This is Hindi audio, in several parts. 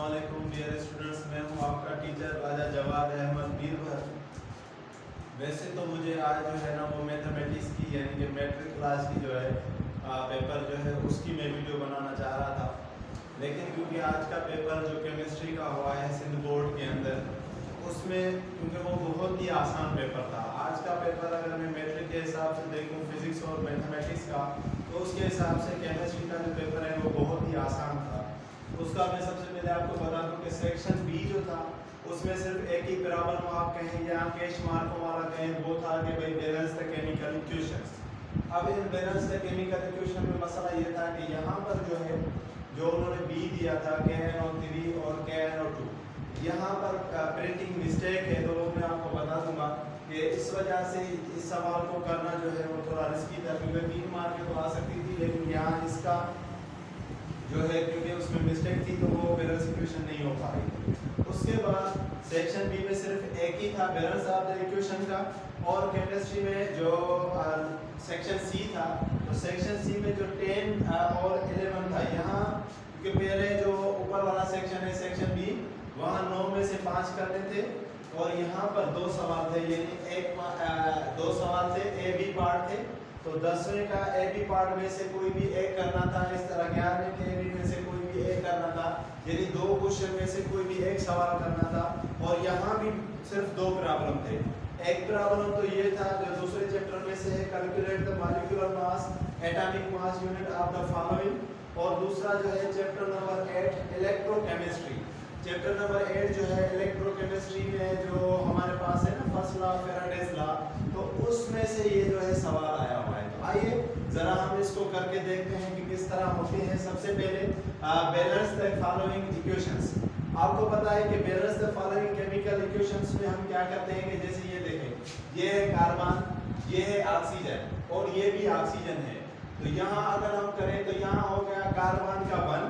अस्सलामुअलैकुम डियर स्टूडेंट्स, मैं हूं आपका टीचर राजा जवाद अहमद बीरभर। वैसे तो मुझे आज जो है ना वो मैथमेटिक्स की यानी कि मैट्रिक क्लास की जो है पेपर जो है उसकी मैं वीडियो बनाना चाह रहा था, लेकिन क्योंकि आज का पेपर जो केमिस्ट्री का हुआ है सिंध बोर्ड के अंदर, उसमें क्योंकि वो बहुत ही आसान पेपर था। आज का पेपर अगर मैं मैट्रिक के हिसाब से देखूँ फिज़िक्स और मैथमेटिक्स का, तो उसके हिसाब से केमिस्ट्री का जो पेपर है वो बहुत ही आसान था। उसका मैं सबसे पहले आपको बता दूं कि सेक्शन बी जो था उसमें सिर्फ एक ही प्रॉब्लम आप कहें या कैश मार्कों वाला कहें, वो था कि भाई बैलेंस द केमिकल इक्वेशंस। अब इन बैलेंस द केमिकल इक्वेशन में मसला ये था कि यहाँ पर जो है जो उन्होंने बी दिया था KNO3 और KNO2, यहाँ पर प्रिंटिंग मिस्टेक है, तो वो मैं आपको बता दूंगा कि इस वजह से इस सवाल को करना जो है वो थोड़ा रिस्की था, क्योंकि 3 मार्क तो आ सकती थी, लेकिन यहाँ इसका जो है क्योंकि उसमें मिस्टेक थी तो वो बैलेंस इक्वेशन नहीं हो पा रही। उसके बाद सेक्शन बी में सिर्फ एक ही था बैलेंस ऑफ द इक्वेशन का, और केमिस्ट्री में जो सेक्शन सी था, तो सेक्शन सी में जो 10 और 11 था, यहाँ क्योंकि पहले जो ऊपर वाला सेक्शन है सेक्शन बी, वहाँ 9 में से 5 करने थे, और यहाँ पर 2 सवाल थे, यानी 2 सवाल थे, ए बी पार्ट थे, तो 10वें का ए बी पार्ट में से कोई भी एक करना था। इस तरह 11वें के ए बी में से कोई भी एक करना था, यानी 2 क्वेश्चन में से कोई भी एक सवाल करना था। और यहाँ भी सिर्फ 2 प्रॉब्लम थे। एक प्रॉब्लम तो ये था जो दूसरे चैप्टर में से है, calculate the molecular mass atomic mass unit of the following, और दूसरा जो है chapter number 8 electrochemistry. Chapter number 8 जो है इलेक्ट्रोकेमिस्ट्री में जो हमारे पास है ना फर्स्ट लॉ फेराडेज लॉ, तो उसमें से ये जो है सवाल आया हुआ है। तो आइए जरा हम इसको करके देखते हैं कि किस तरह होते हैं। सबसे पहले बैलेंस द फॉलोइंग इक्वेशंस। आपको पता है कि balance the following chemical equations में हम क्या करते हैं कि जैसे ये देखें, ये है कार्बन, ये है ऑक्सीजन, और ये भी ऑक्सीजन है। तो यहाँ अगर हम करें तो यहाँ हो गया कार्बन का 1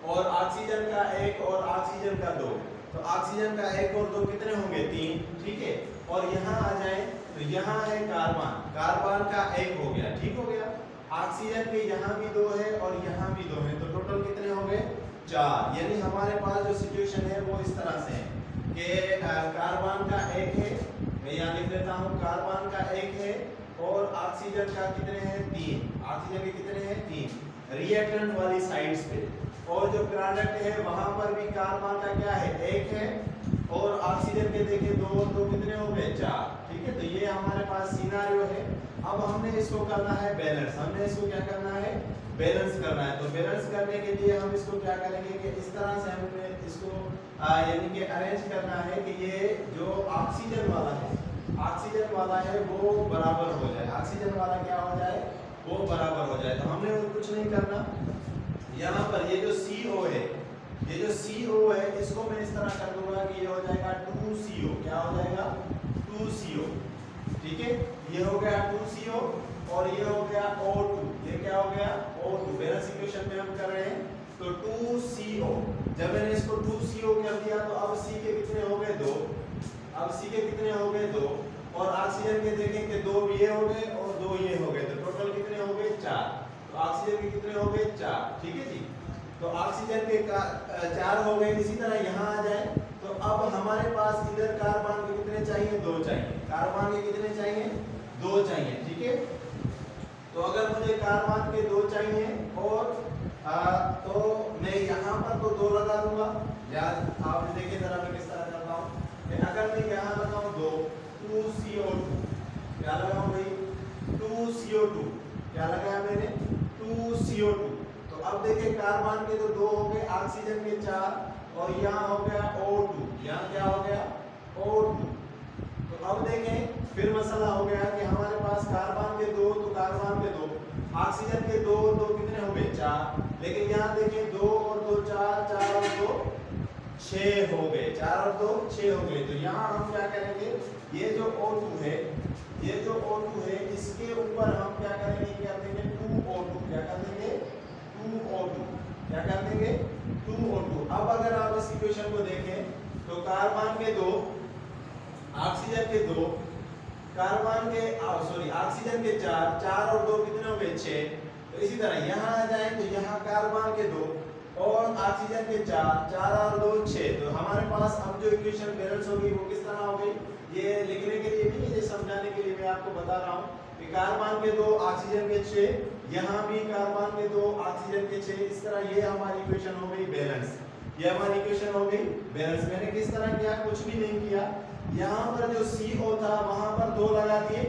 और ऑक्सीजन का 1 और ऑक्सीजन का 2, तो ऑक्सीजन का 1 और 2 कितने होंगे 3, ठीक है। और यहाँ आ जाए तो यहाँ है कार्बन, कार्बन का 1 हो गया, ठीक हो गया। ऑक्सीजन के यहाँ भी 2 है और यहाँ भी 2 है, तो टोटल कितने हो गए 4। यानी हमारे पास जो सिचुएशन है वो इस तरह से है कि कार्बन का 1 है, मैं यहाँ लिख देता हूँ, कार्बन का 1 है और ऑक्सीजन का कितने हैं 3, ऑक्सीजन के कितने हैं 3 रिएक्टेंट वाली साइड्स पे, और जो प्रोडक्ट है वहां पर भी कार्बन का क्या है 1 है, और ऑक्सीजन के देखिए 2 और 2 कितने हो गए 4, ठीक है। तो ये हमारे पास सिनेरियो है। अब हमने इसको करना है बैलेंस, हमने इसको क्या करना है बैलेंस करना है। तो बैलेंस करने के लिए हम इसको क्या करेंगे कि इस तरह से हमने इसको यानी कि अरेंज करना है कि ये जो ऑक्सीजन वाला है, ऑक्सीजन वाला है वो बराबर हो जाए, ऑक्सीजन वाला क्या हो जाए वो बराबर हो जाए। तो हमने कुछ नहीं करना, यहाँ पर ये जो CO है, ये जो CO है इसको मैं इस तरह कर दूंगा कि ये हो जाएगा 2CO, क्या हो जाएगा 2CO, ठीक है। ये हो गया 2CO और ये हो गया O2, ये क्या हो गया O2। बैलेंस इक्वेशन में हम कर रहे हैं तो 2CO, जब मैंने इसको 2CO कर दिया तो अब C के कितने हो गए 2, अब C के कितने हो गए 2, और ऑक्सीजन के देखें कि 2 ये हो गए और 2 ये हो गए, तो टोटल कितने हो गए 4। तो ऑक्सीजन के कितने हो गए 4, ठीक है जी। तो ऑक्सीजन के 4 हो गए। इसी तरह यहाँ आ जाए तो अब हमारे पास इधर कार्बन के कितने चाहिए 2 चाहिए, कार्बन के कितने चाहिए 2 चाहिए, ठीक है। तो अगर मुझे कार्बन के 2 चाहिए और तो मैं यहाँ पर तो 2 लगा दूंगा, यार आप देखिए जरा मैं किस तरह करता हूँ। अगर मैं यहाँ लगाऊँ 2CO2, क्या लगाऊँ भाई 2CO2, क्या लगाया मैंने 2CO2। तो अब देखिए कार्बन के तो 2 हो गए, ऑक्सीजन के 4, और यहाँ हो गया O2, यहाँ क्या हो गया O2। तो अब देखें फिर मसला हो गया कि हमारे पास कार्बन के 2, तो कार्बन के 2, ऑक्सीजन के 2 और 2 कितने हो गए 4, लेकिन यहाँ देखें 2 और 2 4, 4 और 2 6 हो गए, 4 और 2 6 हो गए। तो यहाँ हम क्या करेंगे, ये जो O2 है, ये जो O2 है इसके ऊपर हम क्या करेंगे, क्या देंगे 2O2, क्या कर देंगे 2O2, क्या कर देंगे 2O2। अब अगर आप इस इक्वेशन को देखें तो कार्बन के 2, ऑक्सीजन के 2, कार्बन के ऑक्सीजन के 4, 4 और 2 कितने हो गए 6। तो इसी तरह यहाँ आ जाए तो यहाँ कार्बन के 2 और ऑक्सीजन के 4 और 2 6। तो हमारे पास अब जो इक्वेशन बैलेंस होगी वो किस तरह होगी, ये लिखने के लिए नहीं, ये समझाने के लिए मैं आपको बता रहा हूँ कि कार्बन के 2 ऑक्सीजन के 6, यहाँ भी कार्बन के 2 ऑक्सीजन के 6, इस तरह ये हमारी इक्वेशन हो गई बैलेंस। ये हमारी इक्वेशन हो गई बैलेंस। मैंने किस तरह किया, कुछ भी नहीं किया, यहाँ पर जो CO था वहां पर 2 लगा दिए,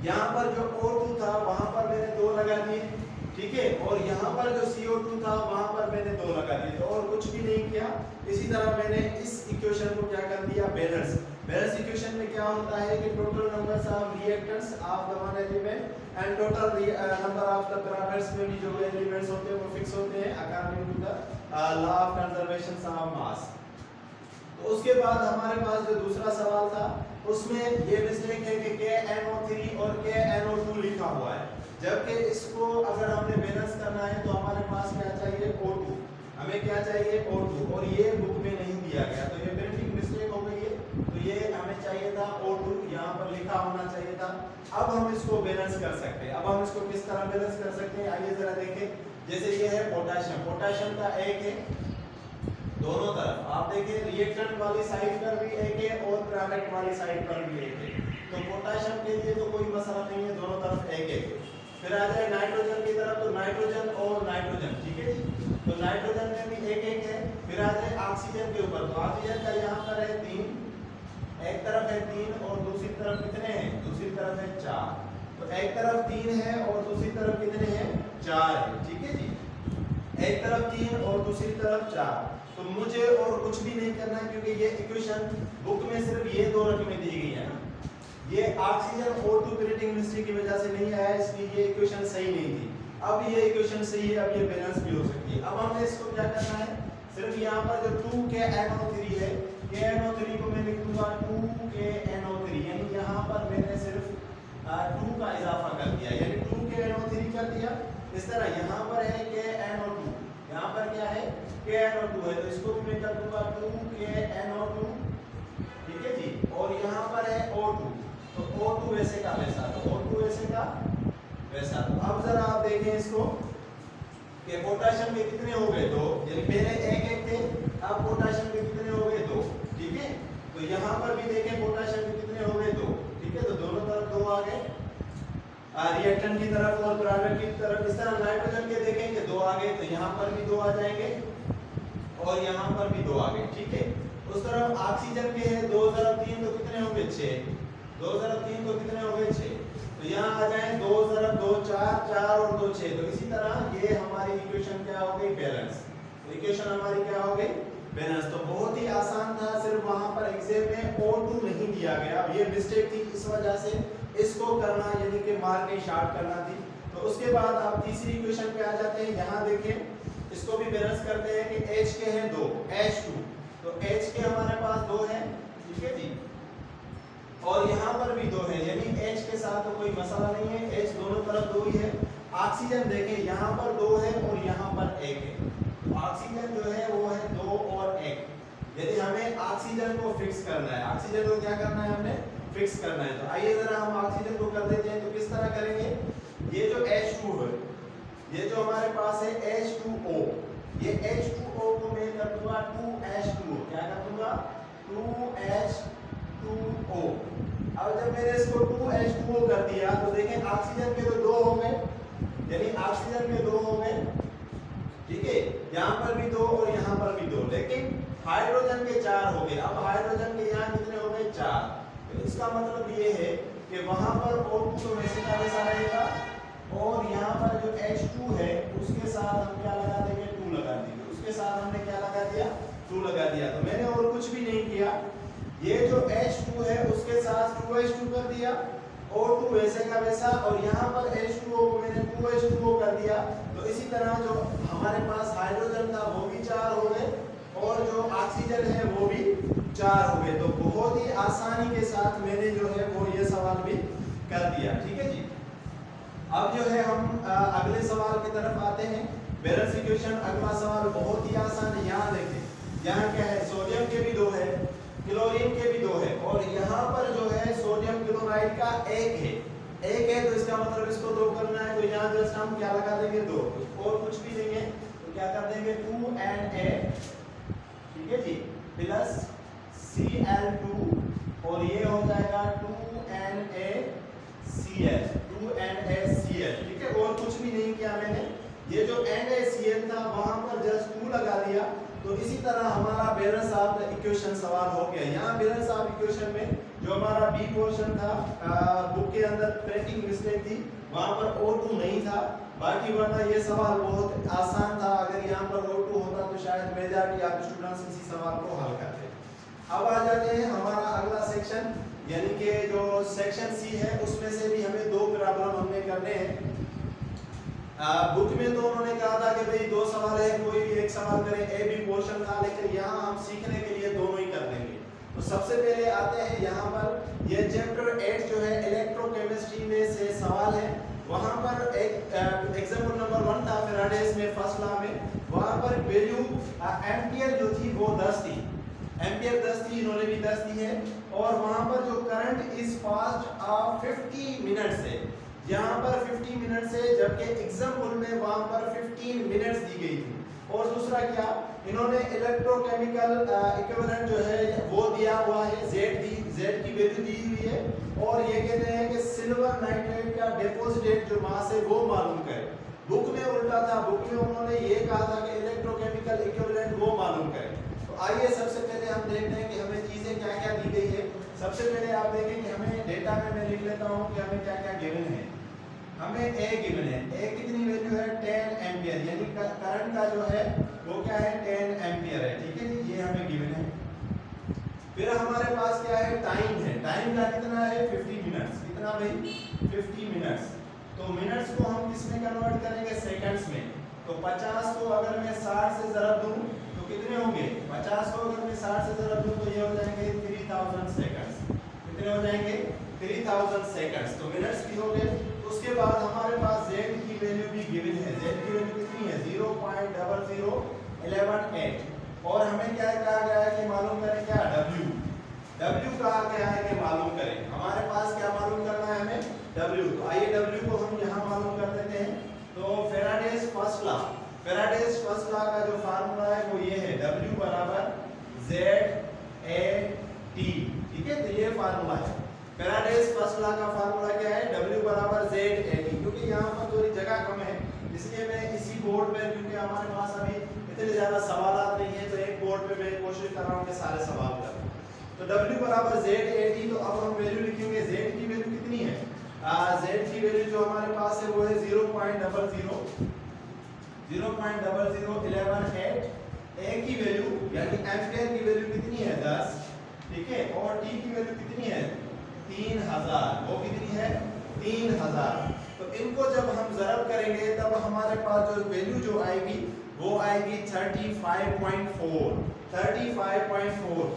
यहाँ पर जो O2 था वहां पर मैंने 2 लगा दिए, ठीक है, और यहाँ पर जो CO2 था वहां पर मैंने 2 लगा दिए, तो और कुछ भी नहीं किया। इसी तरह मैंने इस इक्वेशन को क्या कर दिया, बैलेंस। बैलेंस इक्वेशन में क्या होता है कि total numbers of reactants of the one element and total number of the parameters में भी जो एलिमेंट्स होते हैं वो फिक्स होते हैं according to the law of conservation of mass. तो उसके बाद हमारे पास जो दूसरा सवाल था उसमें ये मिस्टेक है कि KNO3 और KNO2 लिखा हुआ है, जबकि इसको अगर हमने बैलेंस करना है तो हमारे पास क्या चाहिए, O2, हमें क्या चाहिए, O2, और ये बुक में नहीं दिया गया, तो ये प्रिंटिंग मिस्टेक हो गई है। तो ये हमें चाहिए था O2, यहाँ पर लिखा होना चाहिए था। अब हम इसको बैलेंस कर सकते हैं। अब हम इसको किस तरह बैलेंस कर सकते हैं, आइए जरा देखें। जैसे ये है पोटेशियम, पोटेशियम का एक है दोनों तरफ, आप देखिए रिएक्टेंट वाली साइड पर भी एक है और प्रोडक्ट वाली साइड पर भी एक है, तो पोटेशियम के लिए तो कोई मसला नहीं है, दोनों तरफ एक एक है। फिर आ जाए नाइट्रोजन की तरफ, तो नाइट्रोजन और नाइट्रोजन, ठीक है जी, तो नाइट्रोजन में भी एक एक है। फिर आ जाए ऑक्सीजन के ऊपर, तो ऑक्सीजन का यहाँ पर है 3, एक तरफ है 3 और दूसरी तरफ कितने हैं, दूसरी तरफ है 4, तो एक तरफ 3 है और दूसरी तरफ कितने हैं, 4 है, ठीक है जी, एक तरफ 3 और दूसरी तरफ 4। तो मुझे और कुछ भी नहीं करना है क्योंकि ये इक्वेशन बुक में सिर्फ ये 2 रकमें दी गई है ना, ये ऑक्सीजन O2 प्रिंटिंग मिस्टेक की वजह से नहीं आया, इसलिए ये इक्वेशन सही नहीं थी। अब ये इक्वेशन सही है, अब ये बैलेंस भी हो सकती है। अब हमें इसको क्या करना है, सिर्फ यहाँ पर जो 2KNO3 है, KNO3 को मैं लिख दूंगा 2KNO3, यानी यहाँ पर मैंने सिर्फ 2 का इजाफा कर दिया, यानी 2KNO3 कर दिया। इस तरह यहाँ पर है KNO2, यहाँ पर क्या है, KNO2 है, तो इसको भी मैं कर दूंगा 2KNO2, ठीक है जी, और यहाँ पर है O2, तो O2 वैसे का वैसा, तो O2 वैसे का वैसा। तो अब जरा आप देखें इसको कि पोटेशियम के कितने हो गए, 2, यानी पहले एक एक थे, अब पोटेशियम के कितने हो गए, 2, ठीक है। तो यहाँ पर भी देखें पोटेशियम के कितने हो गए, 2, ठीक है, तो दोनों तरफ 2 आ गए, रिएक्टेंट की तरफ और प्रोडक्ट की तरफ। इस तरह नाइट्रोजन के देखेंगे 2 आ गए, तो यहाँ पर भी 2 आ जाएंगे और यहाँ पर भी 2 आ गए, ठीक है। उस तरफ ऑक्सीजन के है 2 × 3 तो कितने होंगे, 6, 2 × 3 तो कितने हो गए, 6, तो यहाँ आ जाए 2 × 2 4, 4 और 2 6। तो इसी तरह ये हमारी इक्वेशन क्या हो गई, बैलेंस। तो इक्वेशन हमारी क्या हो गई, बैलेंस। तो बहुत ही आसान था, सिर्फ वहां पर एग्जाम में O2 नहीं दिया गया, ये मिस्टेक थी, इस वजह से इसको करना यानी कि मार्क नहीं शार्ट करना थी। तो उसके बाद आप तीसरी इक्वेशन पे आ जाते हैं। यहाँ देखें, इसको भी बैलेंस करते हैं कि H के हैं 2, H2, तो H के हमारे पास 2 है, ठीक है जी, और यहाँ पर भी 2 है, यानी H के साथ तो कोई मसला नहीं है, H दोनों तरफ 2 ही है। ऑक्सीजन देखें, यहाँ पर 2 है और यहाँ पर 1 है, तो ऑक्सीजन जो है वो है 2 और 1। यदि हमें ऑक्सीजन को फिक्स करना है, ऑक्सीजन को क्या करना है, हमने फिक्स करना है। तो आइए जरा हम ऑक्सीजन को कर देते हैं। तो किस तरह करेंगे, ये जो H2 है, ये जो हमारे पास है H2O, ये H2O को मैं कर दूंगा 2H2O, क्या कर दूंगा, 2H2O। अब जब मैंने इसको 2H2O कर दिया तो देखें ऑक्सीजन के तो 2 हो गए, यानी ऑक्सीजन के 2 हो गए, ठीक है, यहाँ पर भी 2 और यहाँ पर भी 2, लेकिन हाइड्रोजन के 4 हो गए। अब हाइड्रोजन के यहाँ कितने हो गए, 4। तो इसका मतलब ये है कि वहां पर O2 तो वैसे का वैसा रहेगा, और यहाँ पर जो H2 है उसके साथ हम क्या लगा देंगे, 2 लगा देंगे, उसके साथ हमने क्या लगा दिया, 2 लगा दिया। तो मैंने और कुछ भी नहीं किया, ये जो H2 है उसके साथ 2H2 कर दिया, O2 वैसे का वैसा, और यहाँ पर H2O को मैंने 2H2O कर दिया। तो इसी तरह जो हमारे पास हाइड्रोजन था वो भी 4 हो गए, और जो ऑक्सीजन है वो भी 4 हो गए। तो बहुत ही आसानी के साथ मैंने जो है वो ये सवाल भी कर दिया, ठीक है जी। अब जो है हम अगले सवाल की तरफ आते हैं, बैलेंस इक्वेशन। अगला सवाल बहुत ही आसान है, यहाँ देखें, यहाँ क्या है, सोडियम के भी 2 है, क्लोरीन के भी 2 है, और यहाँ पर जो है सोडियम क्लोराइड का 1 है, तो इसका मतलब इसको 2 करना है, तो यहाँ जस्ट हम क्या लगा देंगे, 2, और कुछ भी नहीं है। तो क्या कर देंगे 2Na, ठीक है जी, प्लस Cl2 और ये हो जाएगा 2NaCl, 2NaCl, ठीक है। और कुछ भी नहीं किया मैंने, ये जो NaCl था वहां पर जस्ट 2 लगा दिया। तो इसी तरह हमारा बैलेंस ऑफ इक्वेशन सवाल हो गया। यहाँ बैलेंस ऑफ इक्वेशन में जो हमारा बी पोर्शन था, बुक के अंदर प्रिंटिंग मिस्टेक थी, वहां पर O2 नहीं था, बाकी वरना ये सवाल बहुत आसान था। अगर यहाँ पर O2 होता तो शायद मेजॉरिटी ऑफ स्टूडेंट्स इसी सवाल को हल करते। अब आ जाते हैं हमारा अगला सेक्शन, यानी कि जो सेक्शन सी है, उसमें से भी हमें 2 प्रॉब्लम हमने करने हैं। बुक में तो उन्होंने कहा था कि भाई 2 सवाल है, कोई भी एक सवाल करें, ए बी पोर्शन था, लेकिन यहाँ हम सीखने के लिए दोनों ही कर देंगे। तो सबसे पहले आते हैं यहाँ पर, ये चैप्टर 8 जो है इलेक्ट्रोकेमिस्ट्री में से सवाल है। वहाँ पर एक एग्जाम्पल नंबर 1 था फैराडेज में फर्स्ट लॉ में, वहाँ पर वैल्यू एम्पियर जो थी वो 10 थी, एम्पियर 10 थी, इन्होंने भी 10 दी है। और वहाँ पर जो करंट इज पास्ड 50 मिनट से, यहाँ पर 50 मिनट से, जबकि एग्जाम्पल में वहाँ पर 15 मिनट्स दी गई थी। और दूसरा क्या, इन्होंने इलेक्ट्रोकेमिकल इक्विवेलेंट जो है वो दिया हुआ है, Z की वैल्यू दी हुई है। और ये कहते हैं कि सिल्वर नाइट्रेट का डिपॉजिट जो मास है वो मालूम करें। बुक में उल्टा था, बुक में उन्होंने ये कहा था कि इलेक्ट्रोकेमिकल इक्विवेलेंट वो मालूम करें। तो आइए सबसे पहले हम देखते हैं कि हमें चीजें क्या क्या दी गई है। सबसे पहले आप देखें कि हमें डेटा में मैं लिख लेता हूँ कि हमें क्या क्या गिवन है। हमें A गिवन है, A कितनी वैल्यू है 10 एम्पियर, यानी करंट का जो है वो क्या है 10 एम्पियर है, ठीक है जी, ये हमें गिवन है। फिर हमारे पास क्या है, टाइम है, टाइम का कितना है 50 मिनट्स, कितना भाई 50 मिनट्स। तो मिनट्स को हम किस में कन्वर्ट करेंगे, सेकंड्स में। तो 50 को अगर मैं 60 से ज़रब दूं तो कितने होंगे, 50 को अगर मैं 60 से ज़रब दूं तो ये हो जाएंगे 3000 सेकंड्स। कितने हो जाएंगे 3000 सेकंड्स। तो मिनट्स भी हो गए। उसके बाद हमारे पास Z की वैल्यू भी गिवन है, Z की वैल्यू कितनी है 0.00118। और हमें क्या कहा गया है कि मालूम करें, क्या W कहा गया है कि मालूम करें। हमारे पास क्या मालूम करना है हमें W। तो आइए W को हम यहाँ मालूम कर देते हैं। तो फैराडेज फर्स्ट लॉ का जो फार्मूला है वो ये है, W बराबर ZAT, ठीक है। तो ये फार्मूला है फैराडेज फर्स्ट लॉ का। फार्मूला क्या है, W बराबर ZAT। क्योंकि यहाँ पर थोड़ी जगह कम है, इसलिए मैं इसी बोर्ड पे, क्योंकि हमारे पास अभी इतने ज्यादा सवाल नहीं है, तो एक बोर्ड पे मैं कोशिश कर रहा हूँ कि सारे सवाल करूँ। तो W बराबर ZAT। तो अब हम वैल्यू लिखेंगे, Z की वैल्यू कितनी है, Z की वैल्यू जो हमारे पास है वो है 0.0001118। A की वैल्यू यानी एम्पियर की वैल्यू कितनी है 10, ठीक है। और T की वैल्यू कितनी है 3000, वो कितनी है 3000। तो इनको जब हम ज़रब करेंगे तब हमारे पास जो वैल्यू जो आएगी वो आएगी 35.4।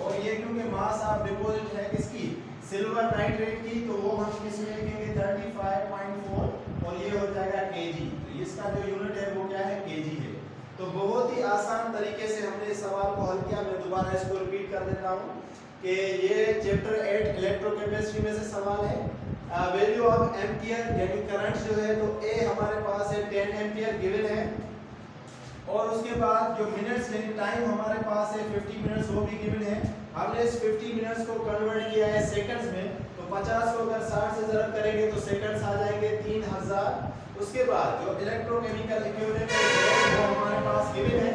और ये क्योंकि मास ऑफ डिपॉजिट है किसकी, सिल्वर नाइट्रेट की, तो वो हम किसमें लिखेंगे 35.4 और ये हो जाएगा kg। तो इसका जो यूनिट है वो क्या है kg है। तो बहुत ही आसान तरीके से हमने इस सवाल को हल किया। मैं दोबारा इसको रिपीट कर देता हूँ कि ये चैप्टर 8 इलेक्ट्रोकेमिस्ट्री में से सवाल है। वैल्यू ऑफ एम्पियर यानी करंट जो है, तो A हमारे पास है 10 एम्पियर गिवन है। और उसके बाद जो मिनट्स यानी टाइम हमारे पास है 50 मिनट्स, वो भी गिवन है। हमने इस 50 मिनट्स को कन्वर्ट किया है सेकंड्स में, तो 50 को अगर 60 से ज़रब करेंगे तो सेकंड्स आ जाएंगे 3000। उसके बाद जो इलेक्ट्रोकेमिकल इक्विवेलेंट है वो हमारे पास गिवन है।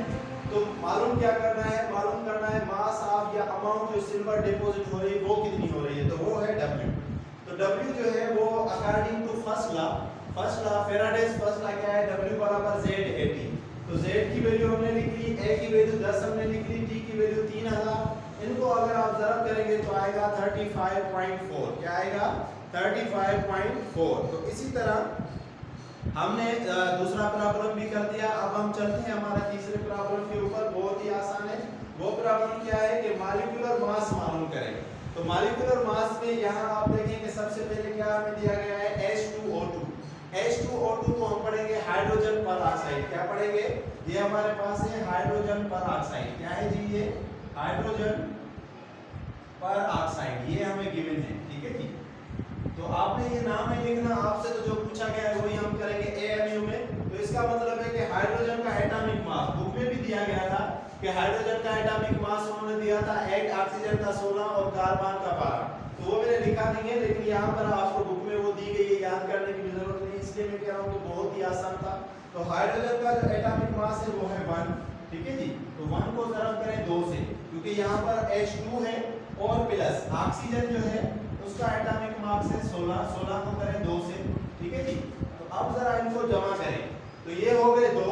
तो मालूम क्या करना है, मालूम करना है मास ऑफ या अमाउंट जो सिल्वर डिपॉजिट हो रही है वो कितनी हो रही है, तो वो है W। तो W जो है वो according to first law Faraday's first law क्या है, W बराबर ZAT। तो Z की वैल्यू हमने लिख ली, A की वैल्यू 10 हमने लिख ली, T की वैल्यू 3000। इनको अगर आप ज़रब करेंगे तो आएगा 35.4। क्या आएगा 35.4। तो इसी तरह हमने दूसरा प्रॉब्लम भी कर दिया। अब हम चलते हैं हमारा तीसरे प्रॉब्लम के ऊपर, बहुत ही आसान है। वो प्रॉब्लम क्या है कि मॉलिक्यूलर मास मालूम करें। तो मॉलिक्यूलर मास में यहाँ आप देखें कि सबसे पहले क्या हमें दिया गया है H2O2 को हम पढ़ेंगे हाइड्रोजन पर ऑक्साइड। क्या पढ़ेंगे, ये हमारे पास है हाइड्रोजन पर ऑक्साइड। क्या है जी, ये हाइड्रोजन पर ऑक्साइड, ये हमें गिवन है, ठीक है जी। तो आपने ये नाम नहीं लिखना, आपसे तो जो पूछा गया है वही हम करेंगे AMU में। तो इसका मतलब है कि हाइड्रोजन का एटॉमिक मास, बुक में भी दिया गया था कि हाइड्रोजन का एटॉमिक मास उन्होंने दिया था 8, ऑक्सीजन का 16 और कार्बन का 12। तो वो मैंने लिखा नहीं है, लेकिन यहाँ पर आपको बुक में वो दी गई है, याद करने की जरूरत नहीं, इसलिए मैं कह रहा हूँ कि बहुत ही आसान था। तो हाइड्रोजन का जो एटॉमिक मास है वो है 1, ठीक है जी। तो 1 को ज़रब करें 2 से, क्योंकि यहाँ पर H2 है और प्लस ऑक्सीजन जो है उसका एटॉमिक मास है 16, 16 को करें 2 से, ठीक है जी। तो अब जरा इनको जमा करें, तो ये हो गए 2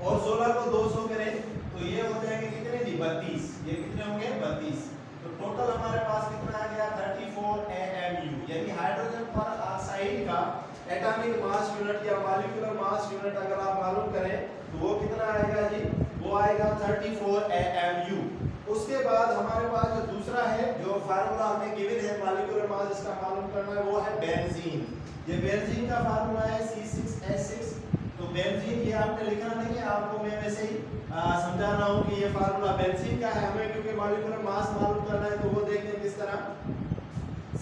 और 16 को 200 करें तो ये हो जाएंगे कितने जी 32, ये कितने होंगे 32। तो टोटल हमारे पास कितना आ गया 34 AMU, यानी हाइड्रोजन पर ऑक्साइड का एटॉमिक मास यूनिट या मॉलिक्यूलर मास यूनिट अगर आप मालूम करें तो वो कितना आएगा जी, वो आएगा 34 AMU। उसके बाद हमारे पास जो दूसरा है जो फार्मूला हमें गिवन है मॉलिक्यूलर मास इसका मालूम करना है, वो है बेंजीन। ये बेंजीन का फार्मूला है C6H6। तो बेंजीन ये आपने लिखना नहीं है, आपको मैं वैसे ही समझा रहा हूँ कि ये फार्मूला बेंजीन का है, हमें क्योंकि मॉलिक्यूलर मास मालूम करना है तो वो देखते हैं किस तरह।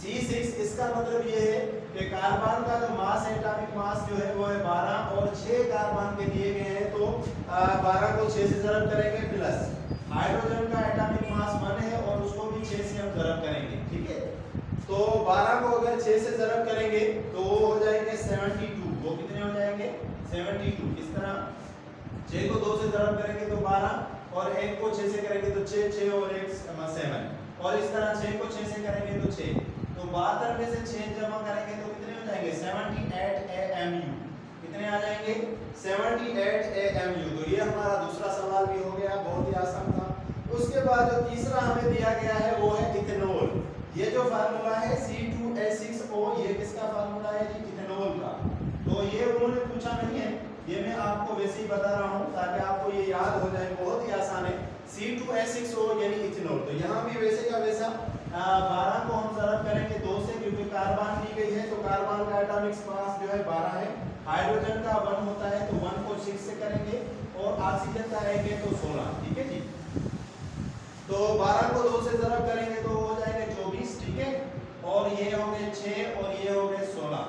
C6 इसका मतलब ये है कि कार्बन का जो मास है एटॉमिक मास जो है वो है 12 और 6 कार्बन के दिए गए हैं, तो 12 को 6 से ज़रब करेंगे, प्लस हाइड्रोजन का एटॉमिक मास 1 है और उसको भी 6 से हम ज़रब करेंगे, ठीक है। तो 12 को अगर 6 से ज़रब करेंगे तो वो हो जाएंगे 72, वो कितने हो जाएंगे 72। किस तरह 6 को 2 से ज़रब करेंगे तो 12 और 1 को 6 से करेंगे तो 6, 6 और 1 7, और इस तरह 6 को 6 से करेंगे तो 6, तो 72 में से 6 जमा करेंगे तो कितने हो जाएंगे 78 AMU, कितने आ जाएंगे 78 AMU। तो ये हमारा दूसरा सवाल भी हो गया, बहुत ही आसान था। उसके बाद जो तीसरा हमें दिया गया है वो है इथेनॉल। ये जो फार्मूला है C2H6O, ये किसका फार्मूला है जी, इथेनॉल का। तो ये उन्होंने पूछा नहीं है, ये मैं आपको वैसे ही बता रहा हूँ ताकि आपको ये याद हो जाए, बहुत ही आसान है। C2H6O यानी इथेनॉल। तो यहाँ भी वैसे का वैसा 12 को हम ज़रब करेंगे 2 से, क्योंकि कार्बन दी गई है तो कार्बन का एटॉमिक मास जो है 12 है, हाइड्रोजन का 1 होता है तो 1 को 6 से करेंगे और ऑक्सीजन का 1 है तो 16, ठीक है जी। तो 12 को 2 से ज़रब करेंगे तो हो जाएंगे 24, ठीक है, और ये हो गए 6 और ये हो गए 16।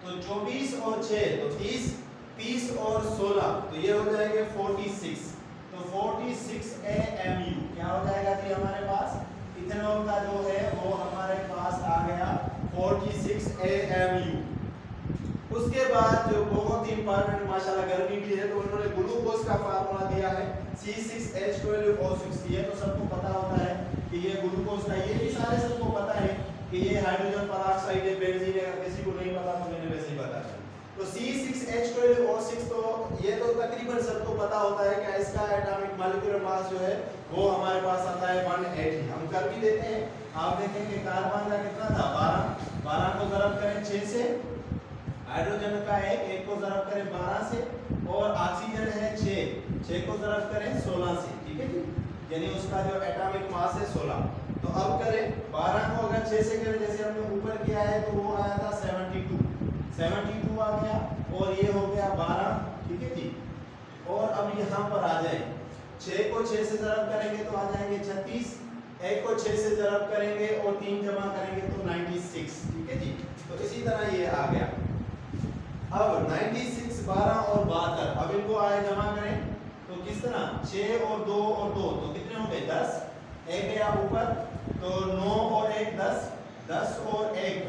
तो 24 और 6 तो 30, 30 और 16 तो ये हो जाएंगे 46। तो 46 AMU क्या हो जाएगा जी हमारे पास, इथेनॉल का जो है वो हमारे पास आ गया 46 AMU। उसके बाद जो बहुत ही इंपॉर्टेंट, माशाल्लाह गर्मी भी है तो उन्होंने ग्लूकोज का फार्मूला दिया है C6H12O6। ये तो सबको पता होता है कि ये ग्लूकोज का, ये भी सारे सबको पता है कि ये हाइड्रोजन पेरोक्साइड है, बेंजीन है, अगर किसी को नहीं पता तो मैंने वैसे ही बता दिया। तो C6H12O6 तो ये तो तकरीबन सबको पता होता है कि इसका एटॉमिक मॉलिक्यूलर मास जो है वो हमारे पास आता है 180। हम कर भी देते हैं, आप देखेंगे कार्बन का कितना था 12, 12 को ज़रब करें 6 से, हाइड्रोजन का 1 को ज़रब करें 12 से, और ऑक्सीजन है 6 को ज़रब करें 16 से, ठीक है जी, यानी उसका जो एटॉमिक मास है 16। तो अब करें 12 को अगर 6 से करें जैसे हमने ऊपर किया है तो वो आया था 72 आ गया, और ये हो गया 12, ठीक है जी। और अब यहाँ पर आ जाए, 6 को 6 से ज़रब करेंगे तो आ जाएंगे 36, 1 को 6 से ज़रब करेंगे और 3 जमा करेंगे तो 96, ठीक है जी। तो इसी तरह ये आ गया। अब 96, 12 और 72, अब इनको आए जमा करें तो किस तरह 6 और 2 और 2 तो कितने हो गए 10, 1 गया ऊपर तो 9 और 1 10, 10 और 1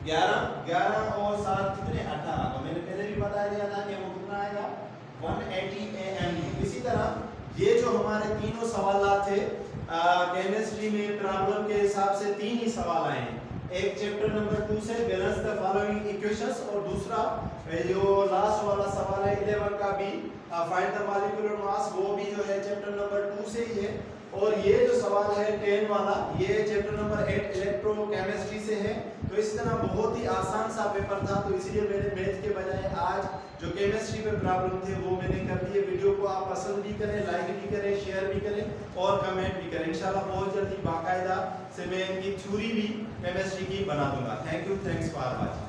11, 11 और 7 कितने 18। तो मैंने पहले भी बता दिया था कि वो कितना आएगा 180 AMU। इसी तरह ये जो हमारे तीनों सवाल थे केमिस्ट्री में प्रॉब्लम के हिसाब से 3 ही सवाल आए हैं। एक चैप्टर नंबर 2 से बैलेंस द फॉलोइंग इक्वेशंस, और दूसरा जो लास्ट वाला सवाल है 11 का भी फाइंड द मॉलिक्यूलर मास, वो भी जो है चैप्टर नंबर 2 से ही है। और ये जो सवाल है 10 वाला, ये चैप्टर नंबर 8 इलेक्ट्रोकेमिस्ट्री से है। तो इस तरह बहुत ही आसान सा पेपर था, तो इसलिए मैंने मैथ के बजाय आज जो केमिस्ट्री पे प्रॉब्लम थे वो मैंने कर दिए। वीडियो को आप पसंद भी करें, लाइक भी करें, शेयर भी करें और कमेंट भी करें। इंशाल्लाह बहुत जल्दी बाकायदा से मैं इनकी थ्योरी भी केमिस्ट्री की बना दूंगा। Thank you, thanks for watching.